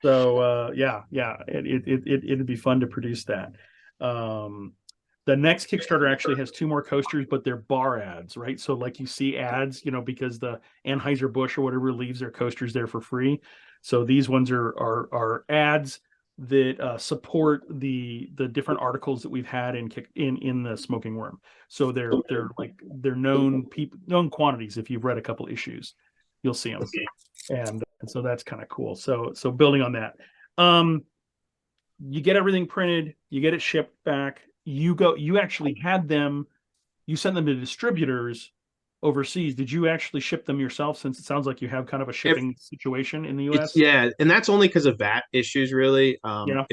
So it'd be fun to produce that. The next Kickstarter actually has 2 more coasters, but they're bar ads, right? So like you see ads, because the Anheuser-Busch or whatever leaves their coasters there for free. So these ones are ads that support the different articles that we've had in the Smoking Worm. So they're known quantities. If you've read a couple issues, you'll see them, and so that's kind of cool. So building on that, you get everything printed, you get it shipped back. You actually had them, you sent them to distributors overseas. Did you actually ship them yourself, since it sounds like you have kind of a shipping situation in the US? Yeah, and that's only because of VAT issues, really. Yeah.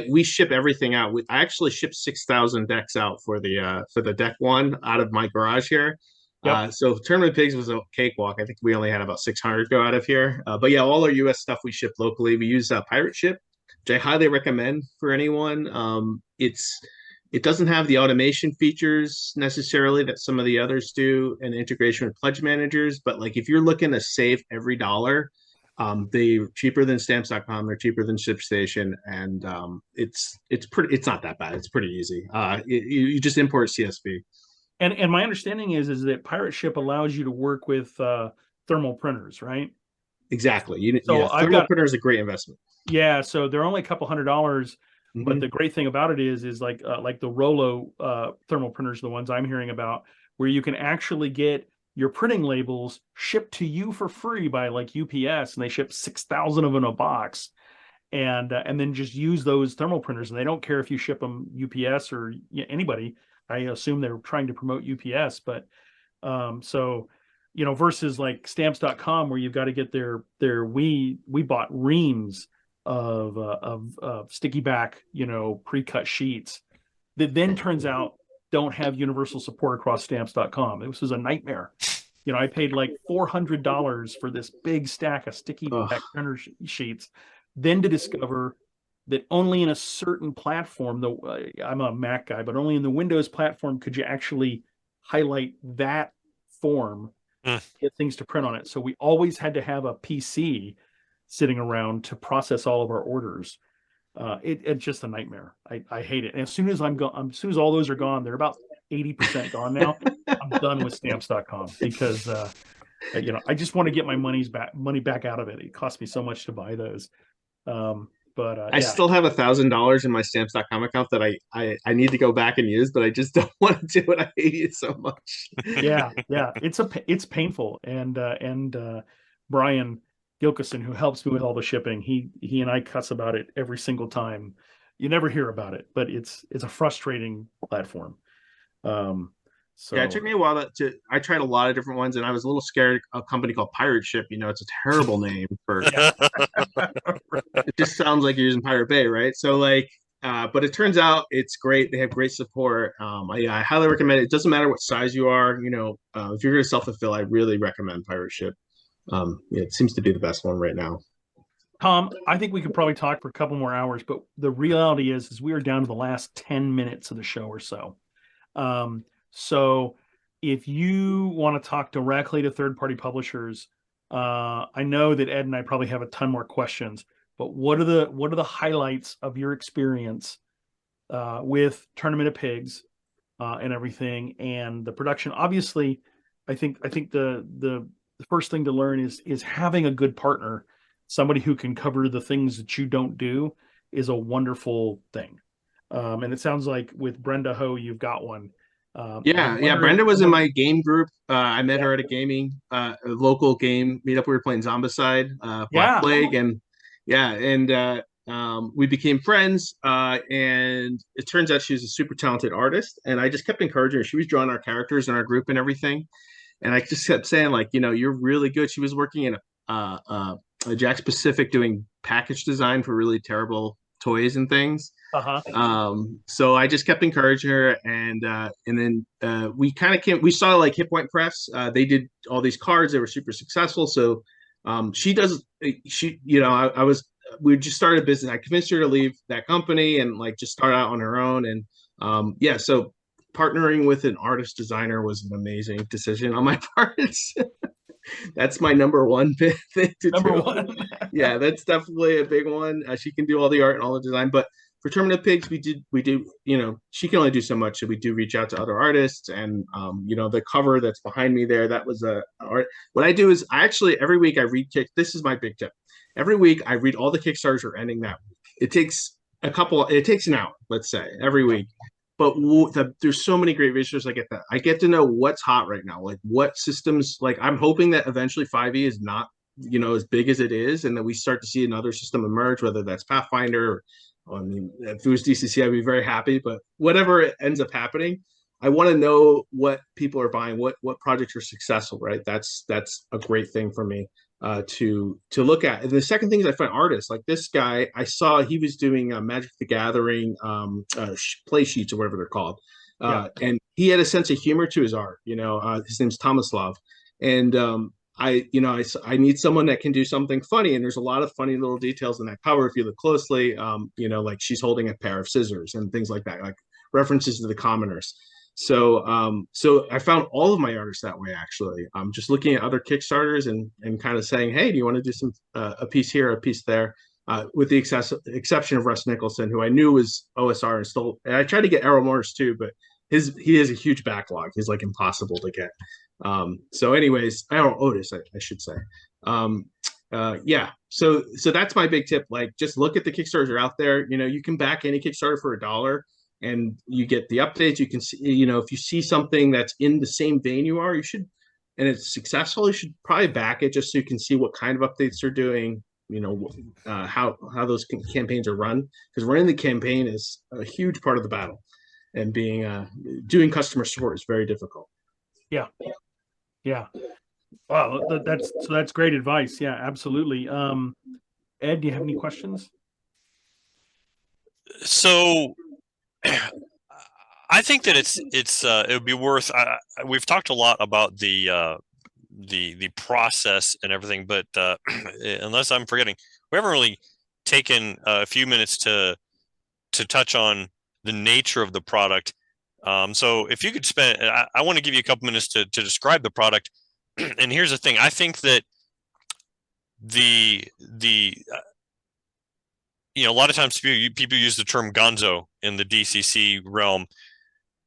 We ship everything out. I actually shipped 6,000 decks out for the deck one out of my garage here. Yep. So Tournament Pigs was a cakewalk. I think we only had about 600 go out of here. But yeah, all our US stuff we ship locally. We use Pirate Ship, which I highly recommend for anyone. It doesn't have the automation features necessarily that some of the others do, and integration with pledge managers. But like if you're looking to save every dollar, they're cheaper than stamps.com. They're cheaper than ShipStation, and it's not that bad. It's pretty easy. You just import CSV. And my understanding is that Pirate Ship allows you to work with thermal printers, right? Exactly. So thermal printer is a great investment. Yeah, so they're only a couple $100, Mm-hmm. but the great thing about it is like the Rolo thermal printers, the ones I'm hearing about, where you can actually get your printing labels shipped to you for free by like UPS, and they ship 6,000 of them in a box, and then just use those thermal printers, and they don't care if you ship them UPS or anybody. I assume they're trying to promote UPS, but so versus like stamps.com, where you've got to get we bought reams of sticky back, pre-cut sheets that then turns out don't have universal support across stamps.com. This was a nightmare. I paid like $400 for this big stack of sticky back printer sheets, then to discover that only in a certain platform, though I'm a Mac guy, but only in the Windows platform could you actually highlight that form, get things to print on it. So we always had to have a PC sitting around to process all of our orders. It's just a nightmare. I hate it. And as soon as as soon as all those are gone, they're about 80% gone now. I'm done with stamps.com because I just want to get my money back out of it. It cost me so much to buy those. But I still have $1,000 in my stamps.com account that I need to go back and use, but I just don't want to do it. I hate it so much. Yeah. It's painful. And Brian Gilkison, who helps me with all the shipping, he and I cuss about it every single time. You never hear about it, but it's a frustrating platform. So yeah, it took me a while I tried a lot of different ones, and I was a little scared of a company called Pirate Ship. It's a terrible name for it just sounds like you're using Pirate Bay, right? So but it turns out it's great. They have great support. I highly recommend it. It doesn't matter what size you are, if you're going to self-fulfill, I really recommend Pirate Ship. It seems to be the best one right now. Tom, I think we could probably talk for a couple more hours, but the reality is we are down to the last 10 minutes of the show or so. So if you want to talk directly to third-party publishers, I know that Ed and I probably have a ton more questions, but what are the highlights of your experience with Tournament of Pigs and everything, and the production? Obviously, I think the first thing to learn is having a good partner, somebody who can cover the things that you don't do, is a wonderful thing. And it sounds like with Brenda Ho, you've got one. Brenda was in my game group. I met her at a local game meetup. We were playing Zombicide, Black Plague, and we became friends. And it turns out she's a super talented artist, and I just kept encouraging her. She was drawing our characters in our group and everything, and I just kept saying, like, you're really good. She was working in a Jack's Pacific doing package design for really terrible toys and things. So I just kept encouraging her, and then we saw like Hit Point Press. They did all these cards. They were super successful. So we just started a business. I convinced her to leave that company and like just start out on her own. And so partnering with an artist designer was an amazing decision on my part. That's my number one thing to Number do. one. Yeah, that's definitely a big one. She can do all the art and all the design, but for Terminative Pigs, we do, she can only do so much. So we do reach out to other artists, and the cover that's behind me there, that was a art. What I do is I actually every week I read this is my big tip. Every week I read all the Kickstarters are ending that week. It takes an hour, let's say, every week. But there's so many great research. I get to know what's hot right now, like what systems. Like I'm hoping that eventually 5e is not as big as it is, and that we start to see another system emerge, whether that's Pathfinder. I mean, if it was DCC, I'd be very happy. But whatever it ends up happening, I want to know what people are buying, what projects are successful. Right, that's a great thing for me to look at. And the second thing is I find artists like this guy. I saw he was doing Magic the Gathering play sheets or whatever they're called, and he had a sense of humor to his art. His name's Tomislav, and I need someone that can do something funny, and there's a lot of funny little details in that cover if you look closely. Like she's holding a pair of scissors and things like that, like references to the commoners. So I found all of my artists that way. Actually, I'm just looking at other Kickstarters and kind of saying, hey, do you want to do some a piece here, a piece there? With the exception of Russ Nicholson, who I knew was OSR and still. And I tried to get Errol Morris too, but he has a huge backlog. He's like impossible to get. So anyways, Otis, I should say. Yeah. So that's my big tip. Like, just look at the Kickstarters are out there. You can back any Kickstarter for $1 and you get the updates. You can see, if you see something that's in the same vein you are, and it's successful, you should probably back it just so you can see what kind of updates they're doing, how those campaigns are run. Because running the campaign is a huge part of the battle, and doing customer support is very difficult. Yeah. Yeah. Wow, that's great advice. Yeah, absolutely. Ed, do you have any questions? So I think that it would be worth. We've talked a lot about the process and everything, but unless I'm forgetting, we haven't really taken a few minutes to touch on the nature of the product. So if you could spend, I want to give you a couple minutes to describe the product. And here's the thing: I think that a lot of times people use the term gonzo in the DCC realm,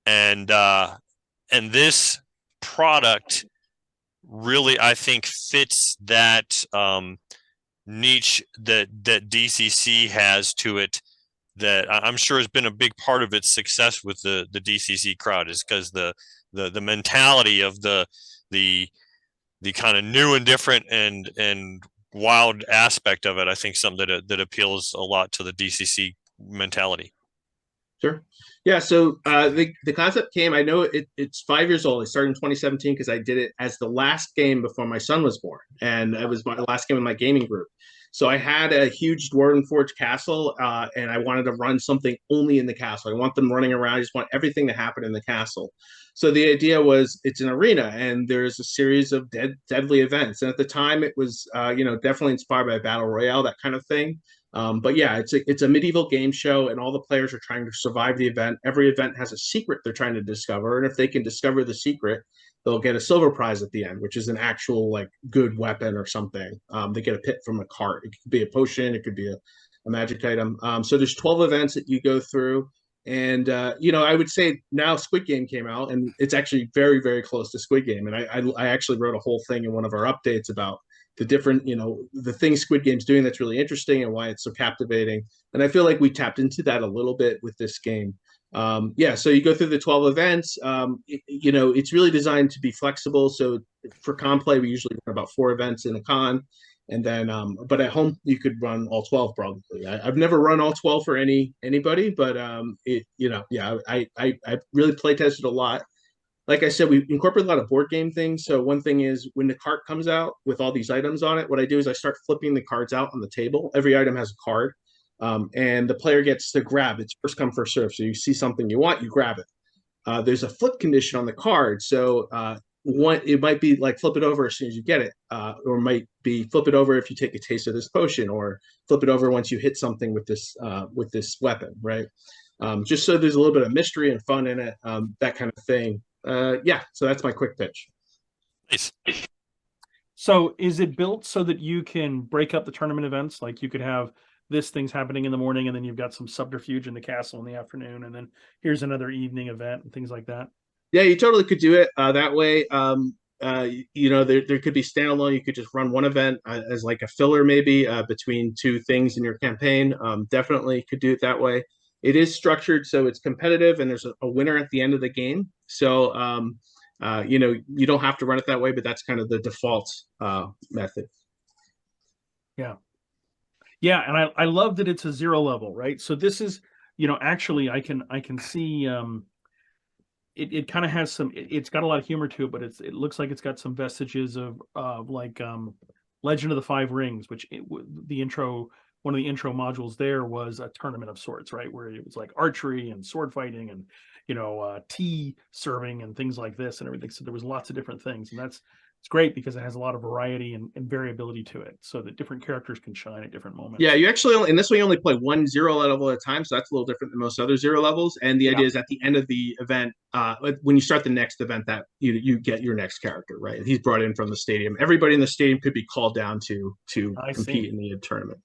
and this product really, I think, fits that niche that DCC has to it, that I'm sure has been a big part of its success with the DCC crowd, is because the mentality of the kind of new and different and wild aspect of it, I think something that appeals a lot to the DCC mentality. Sure. Yeah. So the concept came, I know it's 5 years old. I started in 2017 because I did it as the last game before my son was born. And it was my last game in my gaming group. So I had a huge Dwarven Forge castle, and I wanted to run something only in the castle. I want them running around. I just want everything to happen in the castle. So the idea was it's an arena, and there's a series of deadly events. And at the time, it was definitely inspired by Battle Royale, that kind of thing. But yeah, it's a medieval game show, and all the players are trying to survive the event. Every event has a secret they're trying to discover, and if they can discover the secret, they'll get a silver prize at the end, which is an actual like good weapon or something. They get a pit from a cart. It could be a potion. It could be a magic item. So there's 12 events that you go through. And I would say now Squid Game came out, and it's actually very, very close to Squid Game. And I actually wrote a whole thing in one of our updates about the different, the things Squid Game's doing that's really interesting and why it's so captivating. And I feel like we tapped into that a little bit with this game. So you go through the 12 events. It's really designed to be flexible. So for con play, we usually run about 4 events in a con. And then, but at home, you could run all 12 probably. I've never run all 12 for anybody, but I really play tested a lot. Like I said, we incorporate a lot of board game things. So one thing is when the cart comes out with all these items on it, what I do is I start flipping the cards out on the table. Every item has a card, and the player gets to grab. It's first come, first serve. So you see something you want, you grab it. There's a flip condition on the card. So it might be like flip it over as soon as you get it, or might be flip it over if you take a taste of this potion, or flip it over once you hit something with this weapon, right? just so there's a little bit of mystery and fun in it, that kind of thing. Yeah, so that's my quick pitch. Nice. So is it built so that you can break up the tournament events? Like you could have this thing's happening in the morning, and then you've got some subterfuge in the castle in the afternoon, and then here's another evening event and things like that. Yeah, you totally could do it that way. There could be standalone. You could just run one event as like a filler, maybe between two things in your campaign. Definitely could do it that way. It is structured so it's competitive, and there's a winner at the end of the game. So you don't have to run it that way, but that's kind of the default method. Yeah. Yeah, and I love that it's a 0 level, right? So this is, actually I can see it kind of has some it's got a lot of humor to it, but it looks like it's got some vestiges of like Legend of the Five Rings, which the intro one of the intro modules there was a tournament of sorts, right? Where it was like archery and sword fighting and tea serving and things like this and everything. So there was lots of different things, and it's great because it has a lot of variety and variability to it, so that different characters can shine at different moments. Yeah, you actually in this one you only play 1 0 level at a time, so that's a little different than most other 0 levels. And the idea is at the end of the event, when you start the next event, that you get your next character, right? He's brought in from the stadium. Everybody in the stadium could be called down to compete in the tournament.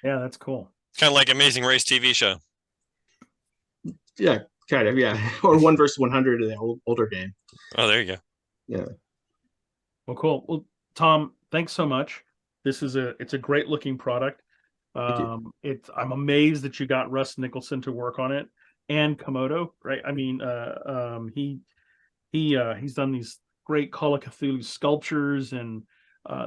Yeah, that's cool. It's kind of like Amazing Race TV show. Yeah, kind of. Yeah, or 1 versus 100 in the older game. Oh, there you go. Yeah. Well, cool. Well, Thom, thanks so much. It's a great looking product. I'm amazed that you got Russ Nicholson to work on it and Komodo, right? I mean, he's done these great Call of Cthulhu sculptures and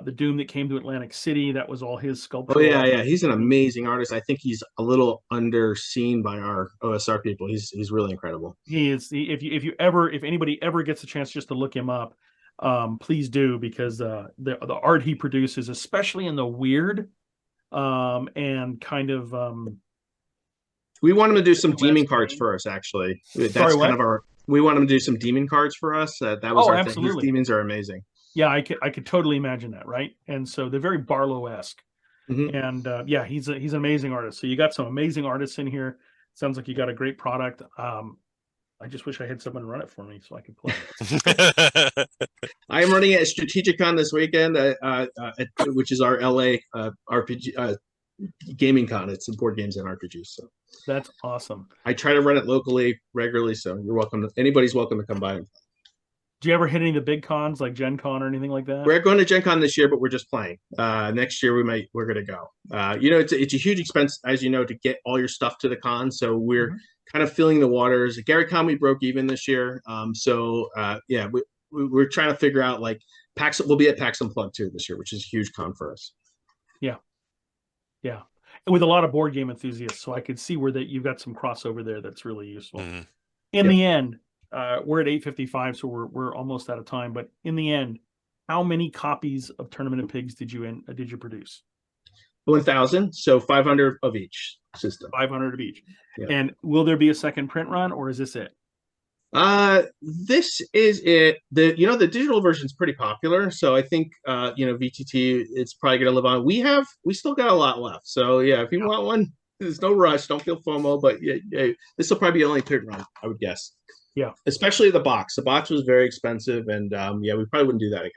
the Doom that came to Atlantic City. That was all his sculpture. Oh yeah. He's an amazing artist. I think he's a little underseen by our OSR people. He's really incredible. He is. If anybody ever gets a chance just to look him up, please do, because the art he produces, especially in the weird and kind of we want him to do some demon cards for us. Actually, that's kind of our. We want him to do some demon cards for us. That was our thing. His demons are amazing. Yeah, I could totally imagine that, right? And so they're very Barlow-esque. And yeah, he's an amazing artist. So you got some amazing artists in here. Sounds like you got a great product. I just wish I had someone run it for me so I could play. I am running it at Strategicon this weekend, which is our LA RPG gaming con. It's board games and RPGs. So that's awesome. I try to run it locally regularly, so you're welcome. Anybody's welcome to come by. Do you ever hit any of the big cons like Gen Con or anything like that? We're going to Gen Con this year, but we're just playing. Next year we're going to go. It's a huge expense, as you know, to get all your stuff to the con. So we're kind of filling the waters. At Gary Con, we broke even this year. We're trying to figure out like PAX. We'll be at PAX Unplugged too this year, which is a huge con for us. Yeah. And with a lot of board game enthusiasts, so I could see where that you've got some crossover there that's really useful. In the end, we're at 8:55, so we're almost out of time. But in the end, how many copies of Tournament of Pigs did you produce? 1,000, so 500 of each system. 500 of each. Yeah. And will there be a second print run, or is this it? This is it. The digital version is pretty popular, so I think VTT it's probably going to live on. We still got a lot left, so yeah, if you want one, there's no rush. Don't feel FOMO, but yeah, this will probably be the only print run, I would guess. Yeah, especially the box. The box was very expensive, and we probably wouldn't do that again.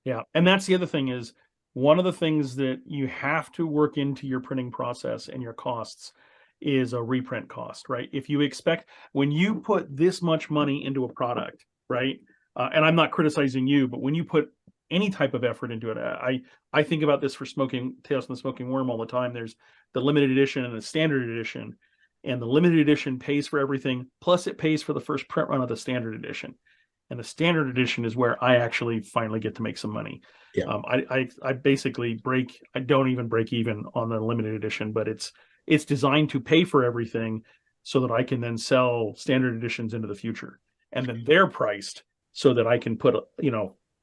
Yeah, and that's the other thing is one of the things that you have to work into your printing process and your costs is a reprint cost, right? If you expect when you put this much money into a product, right? And I'm not criticizing you, but when you put any type of effort into it, I think about this for Tales from the Smoking Wyrm all the time. There's the limited edition and the standard edition. And the limited edition pays for everything, plus it pays for the first print run of the standard edition. And the standard edition is where I actually finally get to make some money. Yeah. I basically I don't even break even on the limited edition, but it's designed to pay for everything so that I can then sell standard editions into the future. And then they're priced so that I can put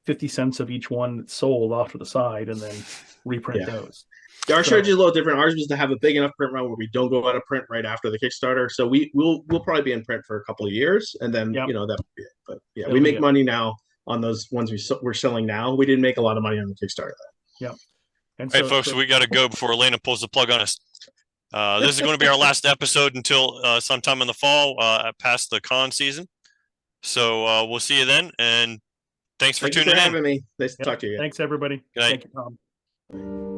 50 cents of each one that's sold off to the side and then reprint those. Our strategy is a little different. Ours was to have a big enough print run where we don't go out of print right after the Kickstarter. So we'll probably be in print for a couple of years, and then that would be it. But yeah, we make money now on those ones we're selling now. We didn't make a lot of money on the Kickstarter. Yeah. And hey, folks, we got to go before Elena pulls the plug on us. This is going to be our last episode until sometime in the fall, past the con season. So we'll see you then, and thanks for Thank you tuning for in. having me. Nice to Yep. talk to you again. Thanks, everybody. Good night. Thank you, Tom.